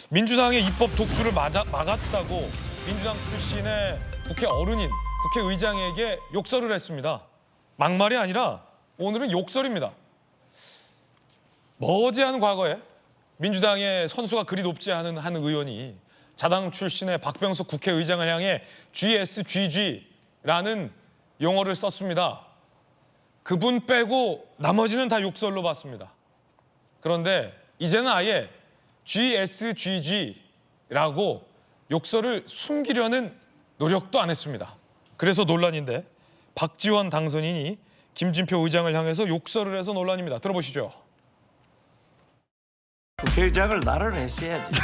민주당의 입법 독주를 막았다고 민주당 출신의 국회 어른인 국회의장에게 욕설을 했습니다. 막말이 아니라 오늘은 욕설입니다. 머지않은 과거에 민주당의 선수가 그리 높지 않은 한 의원이 자당 출신의 박병석 국회의장을 향해 GSGG라는 용어를 썼습니다. 그분 빼고 나머지는 다 욕설로 봤습니다. 그런데 이제는 아예 GSGG라고 욕설을 숨기려는 노력도 안 했습니다. 그래서 논란인데 박지원 당선인이 김진표 의장을 향해서 욕설을 해서 논란입니다. 들어보시죠. 국회의장을 나를 했어야지.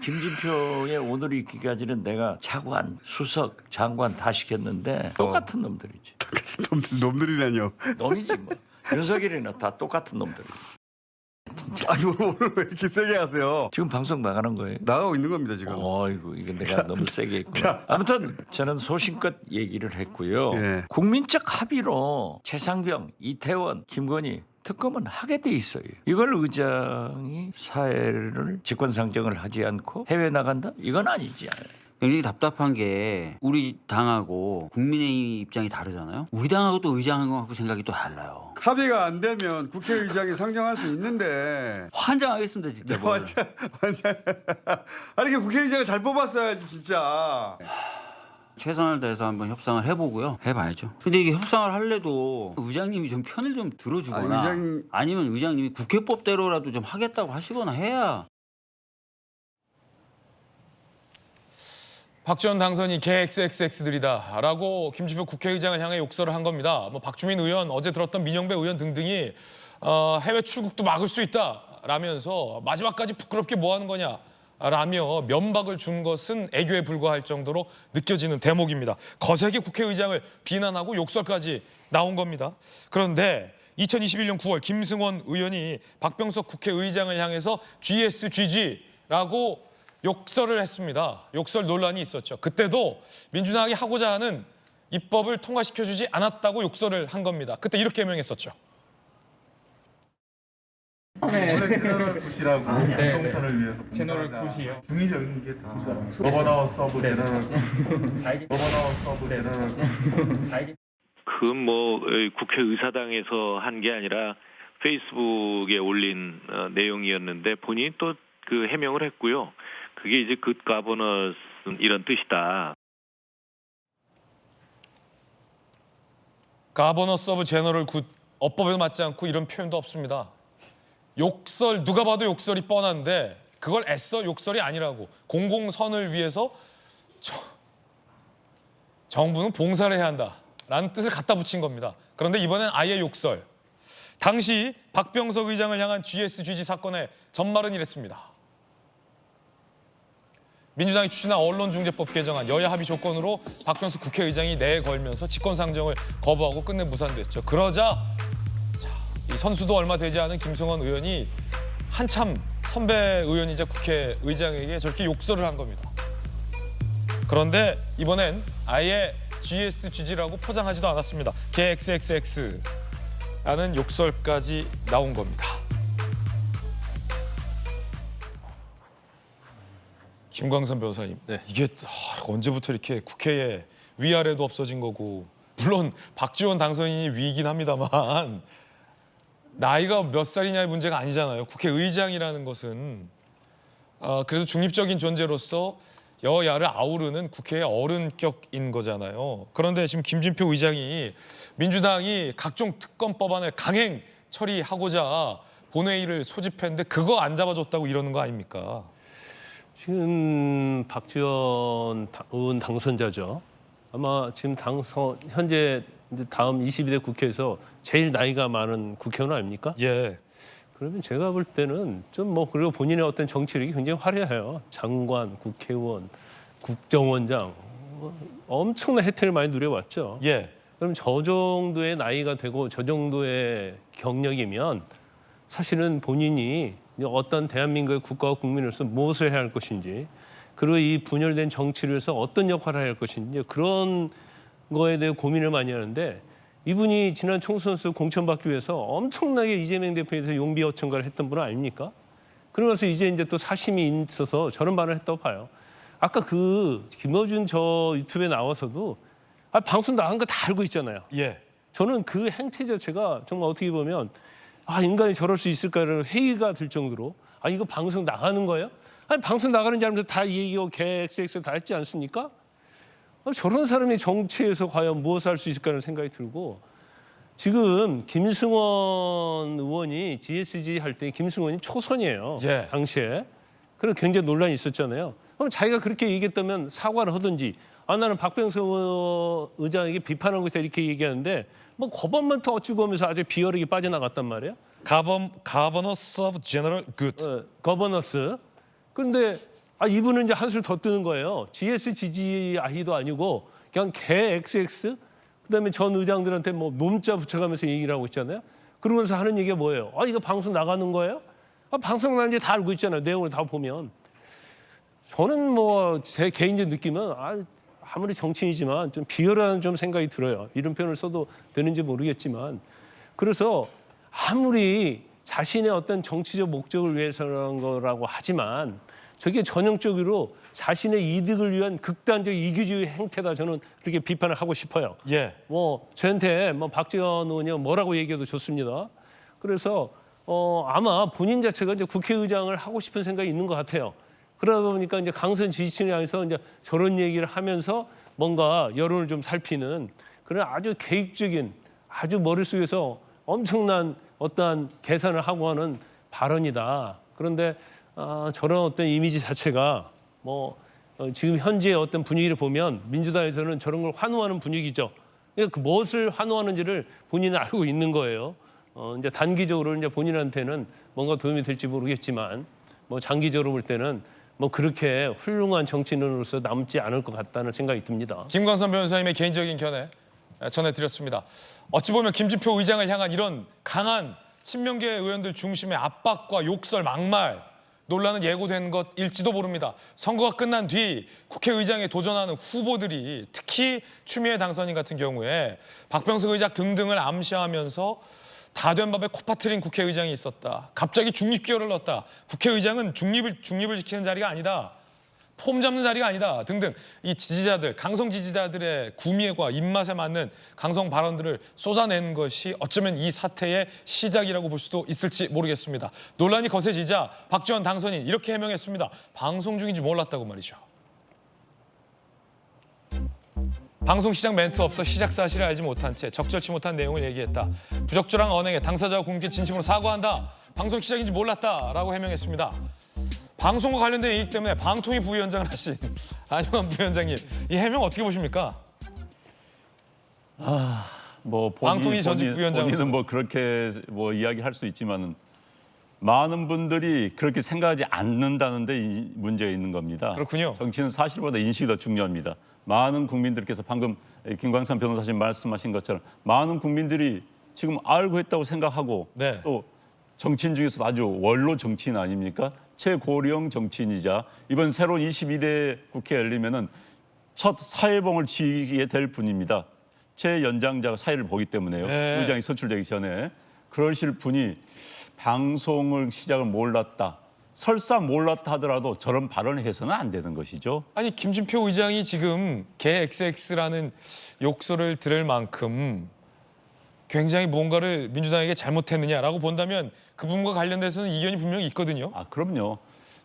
김진표의 오늘 있기까지는 내가 차관, 수석, 장관 다 시켰는데 똑같은 놈들이지. 놈들이라뇨. 놈이지 뭐. 윤석열이나 다 똑같은 놈들이지. 진짜. 아니 오늘 왜 이렇게 세게 하세요? 지금 방송 나가는 거예요? 나가고 있는 겁니다 지금. 어이구 이거 내가 너무 세게 했구나. 아무튼 저는 소신껏 얘기를 했고요. 예. 국민적 합의로 최상병, 이태원, 김건희 특검은 하게 돼 있어요. 이걸 의장이 사회를 직권상정을 하지 않고 해외 나간다? 이건 아니지. 굉장히 답답한 게 우리 당하고 국민의힘 입장이 다르잖아요. 우리 당하고 또 의장하고 생각이 또 달라요. 합의가 안 되면 국회의장이 상정할 수 있는데. 환장하겠습니다 진짜. 완전. 아니 이게 국회의장을 잘 뽑았어야지 진짜. 최선을 다해서 한번 협상을 해보고요. 해봐야죠. 근데 이게 협상을 할래도 의장님이 좀 편을 좀 들어주거나 아니면 의장님이 국회법대로라도 좀 하겠다고 하시거나 해야. 박지원 당선이 개 XXX들이다라고 김진표 국회의장을 향해 욕설을 한 겁니다. 뭐 박주민 의원, 어제 들었던 민영배 의원 등등이 해외 출국도 막을 수 있다라면서 마지막까지 부끄럽게 뭐 하는 거냐라며 면박을 준 것은 애교에 불과할 정도로 느껴지는 대목입니다. 거세게 국회의장을 비난하고 욕설까지 나온 겁니다. 그런데 2021년 9월 김승원 의원이 박병석 국회의장을 향해서 GSGG라고 욕설을 했습니다. 욕설 논란이 있었죠. 그때도 민주당이 하고자 하는 입법을 통과시켜주지 않았다고 욕설을 한 겁니다. 그때 이렇게 해명했었죠. 원래 제너럴 굿이라고 공동선을 위해서 제너럴 굿이요? 중의적인 게 다르잖아요. 거버너 서브 제너럴 굿. 거버너 서브 제너럴 굿. 그 뭐 국회의사당에서 한 게 아니라 페이스북에 올린 내용이었는데 본인이 또 그 해명을 했고요. 그게 이제 굿 가버너스 이런 뜻이다. 가버너스 오브 제너럴 굿, 어법에 맞지 않고 이런 표현도 없습니다. 욕설, 누가 봐도 욕설이 뻔한데 그걸 애써 욕설이 아니라고. 공공선을 위해서 정부는 봉사를 해야 한다라는 뜻을 갖다 붙인 겁니다. 그런데 이번엔 아예 욕설. 당시 박병석 의장을 향한 GSGG 사건의 전말은 이랬습니다. 민주당이 추진한 언론중재법 개정안 여야 합의 조건으로 박병석 국회의장이 내걸면서 직권상정을 거부하고 끝내 무산됐죠. 그러자 이 선수도 얼마 되지 않은 김승원 의원이 한참 선배 의원이자 국회의장에게 저렇게 욕설을 한 겁니다. 그런데 이번엔 아예 GSGG라고 포장하지도 않았습니다. 개 XXX라는 욕설까지 나온 겁니다. 김광선 변호사님, 이게 언제부터 이렇게 국회에 위아래도 없어진 거고, 물론 박지원 당선인이 위이긴 합니다만 나이가 몇 살이냐의 문제가 아니잖아요. 국회의장이라는 것은 그래도 중립적인 존재로서 여야를 아우르는 국회의 어른격인 거잖아요. 그런데 지금 김진표 의장이 민주당이 각종 특검법안을 강행 처리하고자 본회의를 소집했는데 그거 안 잡아줬다고 이러는 거 아닙니까? 지금 박지원 의원 당선자죠. 아마 지금 현재 다음 22대 국회에서 제일 나이가 많은 국회의원 아닙니까? 예. 그러면 제가 볼 때는 좀 그리고 본인의 어떤 정치력이 굉장히 화려해요. 장관, 국회의원, 국정원장 엄청난 혜택을 많이 누려왔죠. 예. 그럼 저 정도의 나이가 되고 저 정도의 경력이면 사실은 본인이 어떤 대한민국의 국가와 국민으로서 무엇을 해야 할 것인지 그리고 이 분열된 정치를 위해서 어떤 역할을 해야 할 것인지 그런 거에 대해 고민을 많이 하는데 이분이 지난 총선 수 공천받기 위해서 엄청나게 이재명 대표에 대해서 용비어천가를 했던 분 아닙니까? 그러면서 이제 또 사심이 있어서 저런 말을 했다고 봐요. 아까 그 김어준 저 유튜브에 나와서도 방송 나간 거 다 알고 있잖아요. 예. 저는 그 행태 자체가 정말 어떻게 보면 인간이 저럴 수 있을까를 회의가 들 정도로 이거 방송 나가는 거예요? 방송 나가는 사람들 다 이 얘기고 개 XX 다 했지 않습니까? 저런 사람이 정치에서 과연 무엇을 할 수 있을까라는 생각이 들고 지금 김승원 의원이 GSG 할 때 김승원이 초선이에요. 예. 당시에. 그래서 굉장히 논란이 있었잖아요. 그럼 자기가 그렇게 얘기했다면 사과를 하든지 나는 박병서 의장에게 비판한 것에 이렇게 얘기하는데 뭐 거버먼트 어찌고 하면서 아주 비열하게 빠져나갔단 말이에요. Governance of General Good. 거버너스. 그런데 이분은 이제 한술 더 뜨는 거예요. GSGI도 아니고 그냥 개 XX 그다음에 전 의장들한테 뭐 몸자 붙여가면서 얘기를 하고 있잖아요. 그러면서 하는 얘기가 뭐예요? 이거 방송 나가는 거예요? 방송 나는지 다 알고 있잖아요. 내용을 다 보면. 저는 뭐 제 개인적 느낌은 아무리 정치인이지만 좀 비열한 좀 생각이 들어요. 이런 표현을 써도 되는지 모르겠지만 그래서 아무리 자신의 어떤 정치적 목적을 위해서라는 거라고 하지만 저게 전형적으로 자신의 이득을 위한 극단적 이기주의 행태다. 저는 그렇게 비판을 하고 싶어요. 예. 뭐 저한테 뭐 박지원 의원이 뭐라고 얘기해도 좋습니다. 그래서 아마 본인 자체가 이제 국회의장을 하고 싶은 생각이 있는 것 같아요. 그러다 보니까 이제 강선 지지층에 의해서 이제 저런 얘기를 하면서 뭔가 여론을 좀 살피는 그런 아주 계획적인 아주 머릿속에서 엄청난 어떠한 계산을 하고 하는 발언이다. 그런데 저런 어떤 이미지 자체가 뭐 지금 현재의 어떤 분위기를 보면 민주당에서는 저런 걸 환호하는 분위기죠. 그 무엇을 환호하는지를 본인은 알고 있는 거예요. 이제 단기적으로 이제 본인한테는 뭔가 도움이 될지 모르겠지만 뭐 장기적으로 볼 때는 뭐 그렇게 훌륭한 정치인으로서 남지 않을 것 같다는 생각이 듭니다. 김광선 변호사님의 개인적인 견해 전해드렸습니다. 어찌 보면 김진표 의장을 향한 이런 강한 친명계 의원들 중심의 압박과 욕설, 막말 논란은 예고된 것일지도 모릅니다. 선거가 끝난 뒤 국회의장에 도전하는 후보들이 특히 추미애 당선인 같은 경우에 박병석 의장 등등을 암시하면서 다 된 밥에 코 파트린 국회의장이 있었다. 갑자기 중립기여를 넣었다. 국회의장은 중립을 지키는 자리가 아니다. 폼 잡는 자리가 아니다. 등등 이 지지자들, 강성 지지자들의 구미애과 입맛에 맞는 강성 발언들을 쏟아낸 것이 어쩌면 이 사태의 시작이라고 볼 수도 있을지 모르겠습니다. 논란이 거세지자 박지원 당선인 이렇게 해명했습니다. 방송 중인지 몰랐다고 말이죠. 방송 시작 멘트 없어 시작 사실을 알지 못한 채 적절치 못한 내용을 얘기했다. 부적절한 언행에 당사자와 국민께 진심으로 사과한다. 방송 시작인지 몰랐다라고 해명했습니다. 방송과 관련된 얘기 때문에 방통위 부위원장을 하신 안영환 부위원장님, 이 해명 어떻게 보십니까? 뭐 방통위 전직 부위원장으로서. 본인은 뭐 그렇게 뭐 이야기할 수 있지만은 많은 분들이 그렇게 생각하지 않는다는 데 이 문제가 있는 겁니다. 그렇군요. 정치는 사실보다 인식이 더 중요합니다. 많은 국민들께서 방금 김광선 변호사님 말씀하신 것처럼 많은 국민들이 지금 알고 했다고 생각하고 네. 또 정치인 중에서도 아주 원로 정치인 아닙니까? 최고령 정치인이자 이번 새로운 22대 국회 열리면은 첫 사회봉을 지게 될 분입니다. 최연장자가 사회를 보기 때문에요. 네. 의장이 선출되기 전에 그러실 분이 방송을 시작을 몰랐다. 설사 몰랐다 하더라도 저런 발언을 해서는 안 되는 것이죠. 아니 김진표 의장이 지금 개 XX라는 욕설을 들을 만큼 굉장히 무언가를 민주당에게 잘못했느냐라고 본다면 그 부분과 관련돼서는 이견이 분명히 있거든요. 그럼요.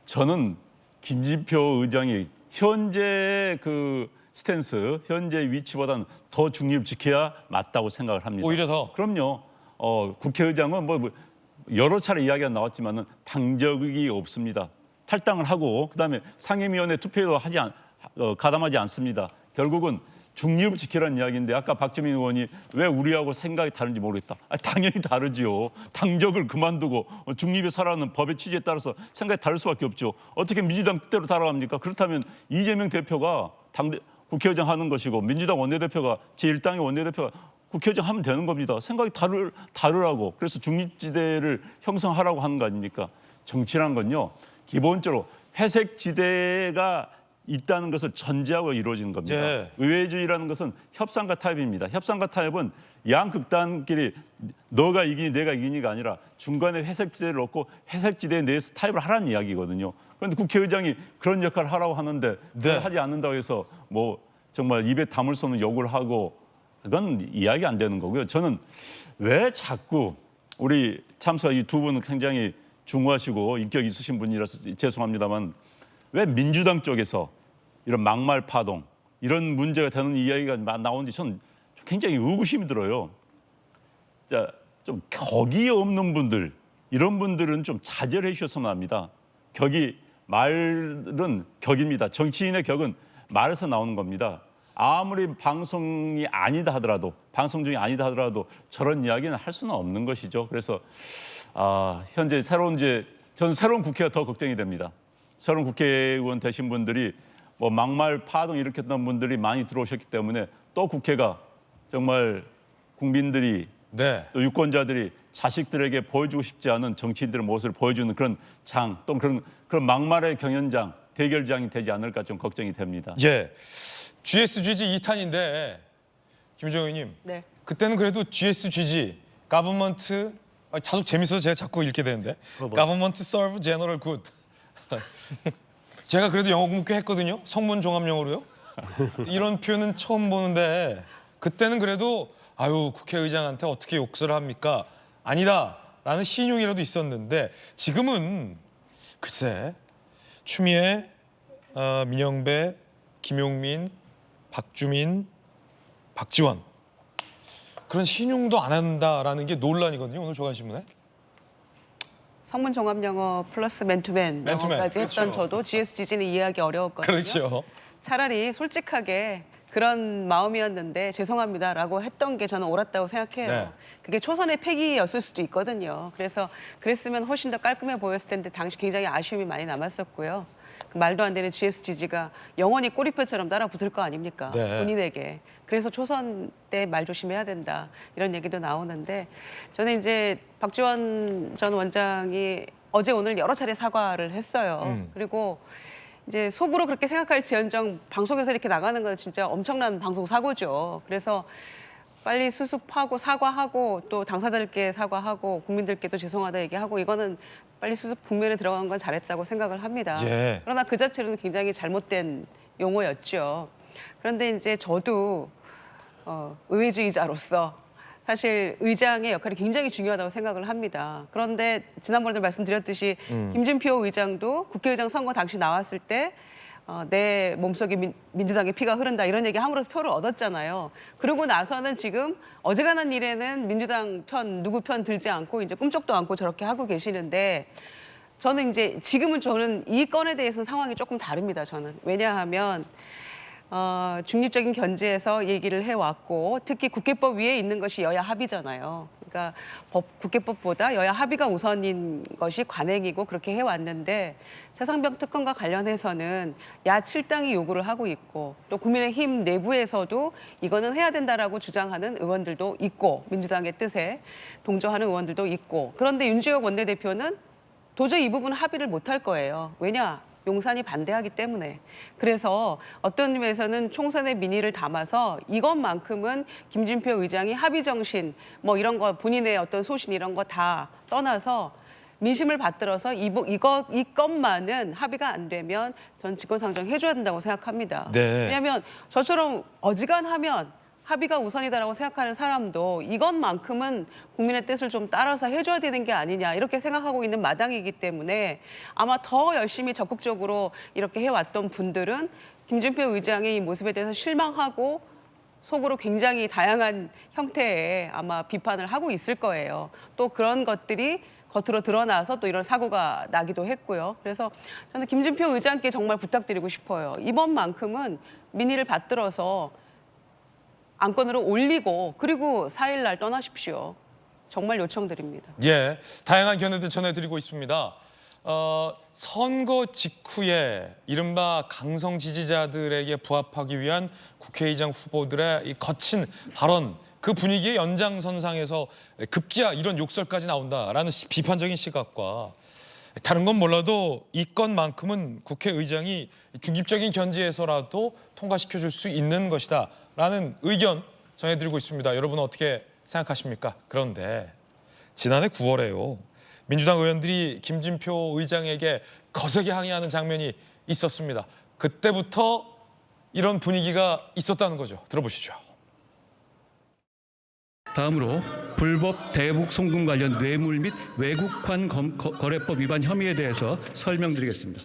저는 김진표 의장이 현재 그 스탠스, 현재 위치보다는 더 중립을 지켜야 맞다고 생각을 합니다. 오히려 더? 그럼요. 국회의장은 뭐 여러 차례 이야기가 나왔지만은 당적이 없습니다. 탈당을 하고 그다음에 상임위원회 투표도 가담하지 않습니다. 결국은 중립을 지키라는 이야기인데 아까 박주민 의원이 왜 우리하고 생각이 다른지 모르겠다. 당연히 다르지요. 당적을 그만두고 중립에 살아가는 법의 취지에 따라서 생각이 다를 수밖에 없죠. 어떻게 민주당 뜻대로 따라갑니까? 그렇다면 이재명 대표가 국회의장 하는 것이고 민주당 원내대표가 제1당의 원내대표가 국회의장 하면 되는 겁니다. 생각이 다르라고. 그래서 중립지대를 형성하라고 하는 거 아닙니까? 정치란 건요. 기본적으로 회색 지대가 있다는 것을 전제하고 이루어지는 겁니다. 네. 의회주의라는 것은 협상과 타협입니다. 협상과 타협은 양 극단끼리 너가 이기니 내가 이기니가 아니라 중간에 회색지대를 놓고 회색지대에 내에서 타협을 하라는 이야기거든요. 그런데 국회의장이 그런 역할을 하라고 하는데 그걸 하지 않는다고 해서 뭐 정말 입에 담을 수 없는 욕을 하고 그건 이야기 안 되는 거고요. 저는 왜 자꾸 우리 참사 이 두 분은 굉장히 중후하시고 인격 있으신 분이라서 죄송합니다만 왜 민주당 쪽에서 이런 막말 파동 이런 문제가 되는 이야기가 나오는지 저는 굉장히 의구심이 들어요. 자, 좀 격이 없는 분들 이런 분들은 좀 자제를 해주셨으면 합니다. 말은 격입니다. 정치인의 격은 말에서 나오는 겁니다. 아무리 방송이 아니다 하더라도 방송 중에 아니다 하더라도 저런 이야기는 할 수는 없는 것이죠. 그래서 현재 저는 새로운 국회가 더 걱정이 됩니다. 새로운 국회의원 되신 분들이 뭐 막말 파동 일으켰던 분들이 많이 들어오셨기 때문에 또 국회가 정말 국민들이 또 유권자들이 자식들에게 보여주고 싶지 않은 정치인들의 모습을 보여주는 그런 또 그런 막말의 경연장, 대결장이 되지 않을까 좀 걱정이 됩니다. 예, GSGG 2탄인데 김정희 의원님, 네. 그때는 그래도 GSGG, Government, 자꾸 재밌어서 제가 자꾸 읽게 되는데 Government Serve General Good. 제가 그래도 영어 공부 꽤 했거든요. 성문 종합 영어로요. 이런 표현은 처음 보는데 그때는 그래도 아유 국회의장한테 어떻게 욕설을 합니까? 아니다라는 신용이라도 있었는데 지금은 글쎄 추미애, 민영배, 김용민, 박주민, 박지원 그런 신용도 안 한다라는 게 논란이거든요. 오늘 조간신문에. 성문 종합 영어 플러스 맨투맨 영어까지 했던 저도 GSGG는 이해하기 어려웠거든요. 그렇죠. 차라리 솔직하게 그런 마음이었는데 죄송합니다라고 했던 게 저는 옳았다고 생각해요. 네. 그게 초선의 패기였을 수도 있거든요. 그래서 그랬으면 훨씬 더 깔끔해 보였을 텐데 당시 굉장히 아쉬움이 많이 남았었고요. 그 말도 안 되는 GSGG가 영원히 꼬리표처럼 따라붙을 거 아닙니까? 네. 본인에게. 그래서 초선 때 말 조심해야 된다 이런 얘기도 나오는데 저는 이제 박지원 전 원장이 어제 오늘 여러 차례 사과를 했어요. 그리고 이제 속으로 그렇게 생각할지언정 방송에서 이렇게 나가는 건 진짜 엄청난 방송 사고죠. 그래서 빨리 수습하고 사과하고 또 당사자들께 사과하고 국민들께도 죄송하다 얘기하고 이거는 빨리 수습 국면에 들어간 건 잘했다고 생각을 합니다. 예. 그러나 그 자체로는 굉장히 잘못된 용어였죠. 그런데 이제 저도 의회주의자로서 사실 의장의 역할이 굉장히 중요하다고 생각을 합니다. 그런데 지난번에도 말씀드렸듯이 김진표 의장도 국회의장 선거 당시 나왔을 때 내 몸속에 민주당의 피가 흐른다 이런 얘기 함으로써 표를 얻었잖아요. 그러고 나서는 지금 어지간한 일에는 민주당 편 누구 편 들지 않고 이제 꿈쩍도 않고 저렇게 하고 계시는데 저는 이제 저는 이 건에 대해서는 상황이 조금 다릅니다. 저는 왜냐하면 중립적인 견지에서 얘기를 해왔고 특히 국회법 위에 있는 것이 여야 합의잖아요. 그러니까 국회법보다 여야 합의가 우선인 것이 관행이고 그렇게 해왔는데 최상병 특검과 관련해서는 야 7당이 요구를 하고 있고 또 국민의힘 내부에서도 이거는 해야 된다라고 주장하는 의원들도 있고 민주당의 뜻에 동조하는 의원들도 있고 그런데 윤지혁 원내대표는 도저히 이 부분 합의를 못할 거예요. 왜냐? 용산이 반대하기 때문에. 그래서 어떤 의미에서는 총선의 민의를 담아서 이것만큼은 김진표 의장이 합의 정신 뭐 이런 거 본인의 어떤 소신 이런 거 다 떠나서 민심을 받들어서 이것만은 합의가 안 되면 전 직권상정 해줘야 된다고 생각합니다. 네. 왜냐하면 저처럼 어지간하면 합의가 우선이다라고 생각하는 사람도 이것만큼은 국민의 뜻을 좀 따라서 해줘야 되는 게 아니냐 이렇게 생각하고 있는 마당이기 때문에 아마 더 열심히 적극적으로 이렇게 해왔던 분들은 김진표 의장의 이 모습에 대해서 실망하고 속으로 굉장히 다양한 형태의 아마 비판을 하고 있을 거예요. 또 그런 것들이 겉으로 드러나서 또 이런 사고가 나기도 했고요. 그래서 저는 김진표 의장께 정말 부탁드리고 싶어요. 이번만큼은 민의를 받들어서 안건으로 올리고 그리고 4일 날 떠나십시오. 정말 요청드립니다. 예, 다양한 견해들 전해드리고 있습니다. 선거 직후에 이른바 강성 지지자들에게 부합하기 위한 국회의장 후보들의 이 거친 발언, 그 분위기의 연장선상에서 급기야 이런 욕설까지 나온다라는 비판적인 시각과 다른 건 몰라도 이 건만큼은 국회의장이 중립적인 견지에서라도 통과시켜줄 수 있는 것이다라는 의견 전해드리고 있습니다. 여러분은 어떻게 생각하십니까? 그런데 지난해 9월에요. 민주당 의원들이 김진표 의장에게 거세게 항의하는 장면이 있었습니다. 그때부터 이런 분위기가 있었다는 거죠. 들어보시죠. 다음으로 불법 대북 송금 관련 뇌물 및 외국환 거래법 위반 혐의에 대해서 설명드리겠습니다.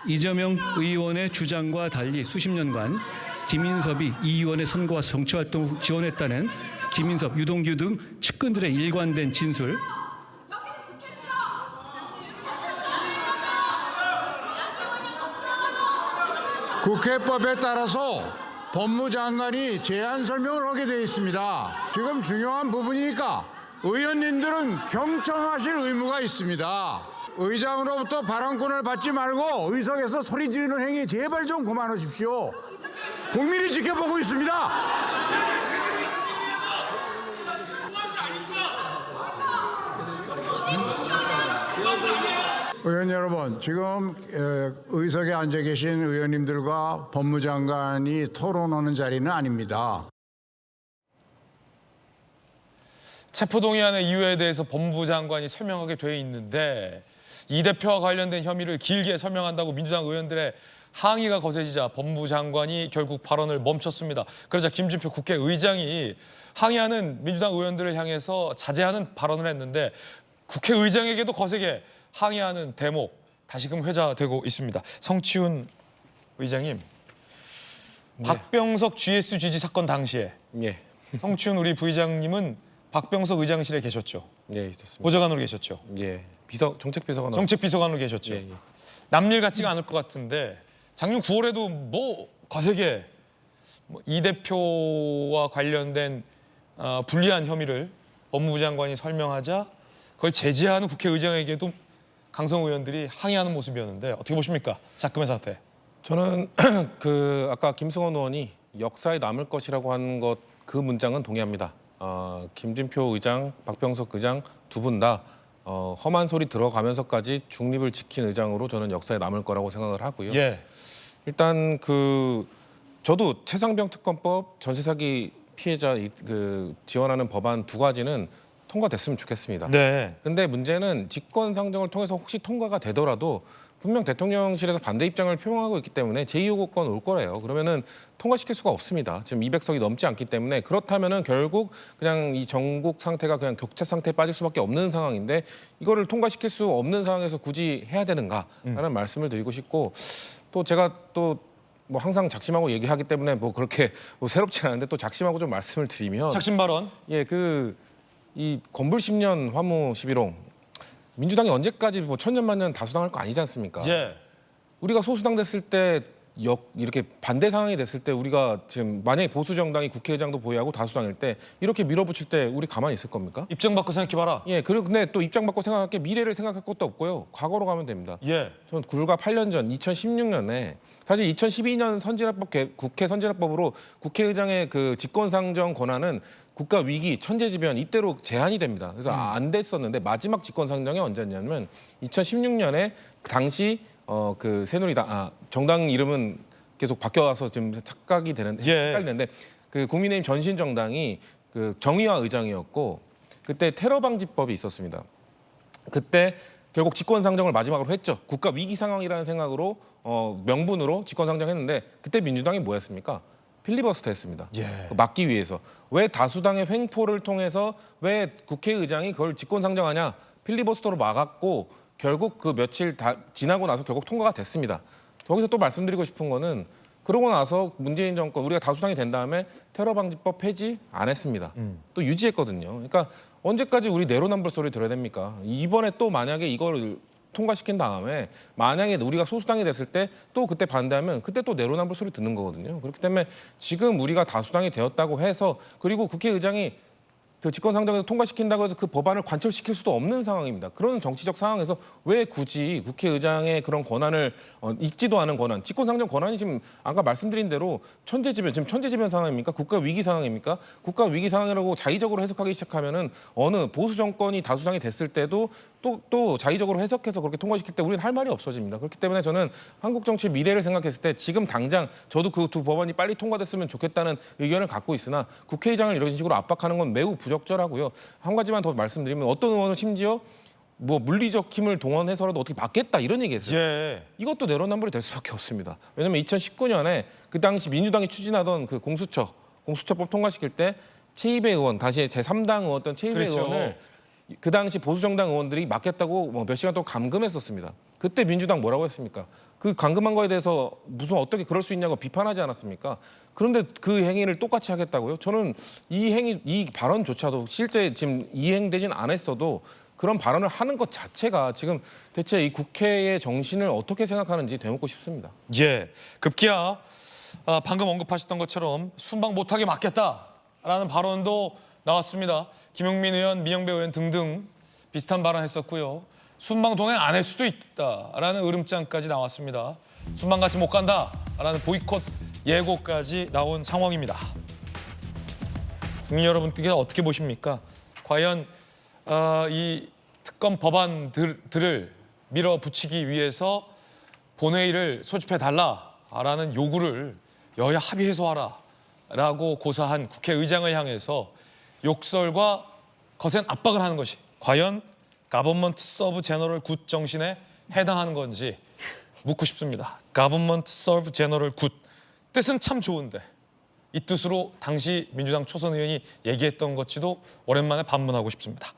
이재명 의원의 주장과 달리 수십 년간 김인섭이 이 의원의 선거와 정치활동을 지원했다는 김인섭, 유동규 등 측근들의 일관된 진술, 국회법에 따라서 법무장관이 제안 설명을 하게 되어 있습니다. 지금 중요한 부분이니까 의원님들은 경청하실 의무가 있습니다. 의장으로부터 발언권을 받지 말고 의석에서 소리 지르는 행위 제발 좀 그만하십시오. 국민이 지켜보고 있습니다. 의원 여러분, 지금 의석에 앉아 계신 의원님들과 법무장관이 토론하는 자리는 아닙니다. 체포동의안의 이유에 대해서 법무장관이 설명하게 돼 있는데 이 대표와 관련된 혐의를 길게 설명한다고 민주당 의원들의 항의가 거세지자 법무장관이 결국 발언을 멈췄습니다. 그러자 김진표 국회의장이 항의하는 민주당 의원들을 향해서 자제하는 발언을 했는데 국회의장에게도 거세게 항의하는 대목 다시금 회자되고 있습니다. 성치훈 의장님, 박병석 GSGG 사건 당시에 성치훈 우리 부의장님은 박병석 의장실에 계셨죠? 네, 있었습니다. 보좌관으로 계셨죠? 예, 정책비서관. 정책비서관으로 계셨죠? 예. 남일 같지가 않을 것 같은데 작년 9월에도 뭐 거세게 이 대표와 관련된 불리한 혐의를 법무부 장관이 설명하자 그걸 제지하는 국회의장에게도 강성 의원들이 항의하는 모습이었는데 어떻게 보십니까? 작금의 사태. 저는 아까 김승원 의원이 역사에 남을 것이라고 한 것 그 문장은 동의합니다. 김진표 의장, 박병석 의장 두 분 다 험한 소리 들어가면서까지 중립을 지킨 의장으로 저는 역사에 남을 거라고 생각을 하고요. 예. 일단 저도 최상병 특검법, 전세 사기 피해자 지원하는 법안 두 가지는 통과됐으면 좋겠습니다. 네. 근데 문제는 직권 상정을 통해서 혹시 통과가 되더라도 분명 대통령실에서 반대 입장을 표명하고 있기 때문에 제2호권 올 거래요. 그러면은 통과시킬 수가 없습니다. 지금 200석이 넘지 않기 때문에 그렇다면은 결국 그냥 이 전국 상태가 그냥 격차 상태에 빠질 수밖에 없는 상황인데 이거를 통과시킬 수 없는 상황에서 굳이 해야 되는가라는 말씀을 드리고 싶고 또 제가 또 뭐 항상 작심하고 얘기하기 때문에 뭐 그렇게 뭐 새롭지 않은데 또 작심하고 좀 말씀을 드리면 작심 발언. 예, 이 건불 10년 화무 11홍 민주당이 언제까지 뭐 천년만년 다수당할 거 아니지 않습니까? 예. 우리가 소수당 됐을 때 이렇게 반대 상황이 됐을 때 우리가 지금 만약에 보수 정당이 국회의장도 보유하고 다수당일 때 이렇게 밀어붙일 때 우리 가만히 있을 겁니까? 입장 바꿔 생각해봐라. 예, 근데 또 입장 바꿔 생각할 게 미래를 생각할 것도 없고요. 과거로 가면 됩니다. 예. 전 불과 8년 전 2016년에 사실 2012년 국회 선진화법으로 국회의장의 그 직권상정 권한은 국가 위기, 천재지변 이때로 제한이 됩니다. 그래서 안 됐었는데 마지막 직권상정이 언제였냐면 2016년에 당시 새누리당 정당 이름은 계속 바뀌어서 지금 착각이 헷갈리는데 그 국민의힘 전신 정당이 그 정의화 의장이었고 그때 테러 방지법이 있었습니다. 그때 결국 직권상정을 마지막으로 했죠. 국가 위기 상황이라는 생각으로 명분으로 직권상정했는데 그때 민주당이 뭐였습니까? 필리버스터 했습니다. 예. 막기 위해서. 왜 다수당의 횡포를 통해서 왜 국회의장이 그걸 직권상정하냐? 필리버스터로 막았고 결국 그 며칠 지나고 나서 결국 통과가 됐습니다. 거기서 또 말씀드리고 싶은 거는 그러고 나서 문재인 정권 우리가 다수당이 된 다음에 테러방지법 폐지 안 했습니다. 또 유지했거든요. 그러니까 언제까지 우리 내로남불 소리 들어야 됩니까? 이번에 또 만약에 이걸 통과시킨 다음에 만약에 우리가 소수당이 됐을 때 또 그때 반대하면 그때 또 내로남불 소리 듣는 거거든요. 그렇기 때문에 지금 우리가 다수당이 되었다고 해서 그리고 국회의장이 그 직권상정에서 통과시킨다고 해서 그 법안을 관철시킬 수도 없는 상황입니다. 그런 정치적 상황에서 왜 굳이 국회의장의 그런 권한을 읽지도 않은 권한, 직권상정 권한이 지금 아까 말씀드린 대로 지금 천재지변 상황입니까? 국가 위기 상황입니까? 국가 위기 상황이라고 자의적으로 해석하기 시작하면은 어느 보수 정권이 다수당이 됐을 때도 또 자의적으로 해석해서 그렇게 통과시킬 때 우리는 할 말이 없어집니다. 그렇기 때문에 저는 한국 정치의 미래를 생각했을 때 지금 당장 저도 그 두 법안이 빨리 통과됐으면 좋겠다는 의견을 갖고 있으나 국회의장을 이런 식으로 압박하는 건 매우 부적절하고요. 한 가지만 더 말씀드리면 어떤 의원은 심지어 뭐 물리적 힘을 동원해서라도 어떻게 막겠다 이런 얘기했어요. 예. 이것도 내로남불이 될 수밖에 없습니다. 왜냐하면 2019년에 그 당시 민주당이 추진하던 그 공수처법 통과시킬 때 최이배 의원, 당시 제3당 의원던 최이배 그렇죠. 의원을 그 당시 보수정당 의원들이 막겠다고 뭐 몇 시간 동안 감금했었습니다. 그때 민주당 뭐라고 했습니까? 그 감금한 거에 대해서 무슨 어떻게 그럴 수 있냐고 비판하지 않았습니까? 그런데 그 행위를 똑같이 하겠다고요? 저는 이 발언조차도 실제 지금 이행되진 않았어도 그런 발언을 하는 것 자체가 지금 대체 이 국회의 정신을 어떻게 생각하는지 되묻고 싶습니다. 예, 급기야 방금 언급하셨던 것처럼 순방 못하게 막겠다라는 발언도 나왔습니다. 김용민 의원, 민영배 의원 등등 비슷한 발언했었고요. 순방 동행 안 할 수도 있다라는 으름장까지 나왔습니다. 순방 같이 못 간다라는 보이콧 예고까지 나온 상황입니다. 국민 여러분께 어떻게 보십니까? 과연 이 특검 법안들을 밀어붙이기 위해서 본회의를 소집해달라라는 요구를 여야 합의해서 하라라고 고사한 국회의장을 향해서 욕설과 거센 압박을 하는 것이 과연 Government Serve General Good 정신에 해당하는 건지 묻고 싶습니다. Government Serve General Good 뜻은 참 좋은데 이 뜻으로 당시 민주당 초선 의원이 얘기했던 것지도 오랜만에 반문하고 싶습니다.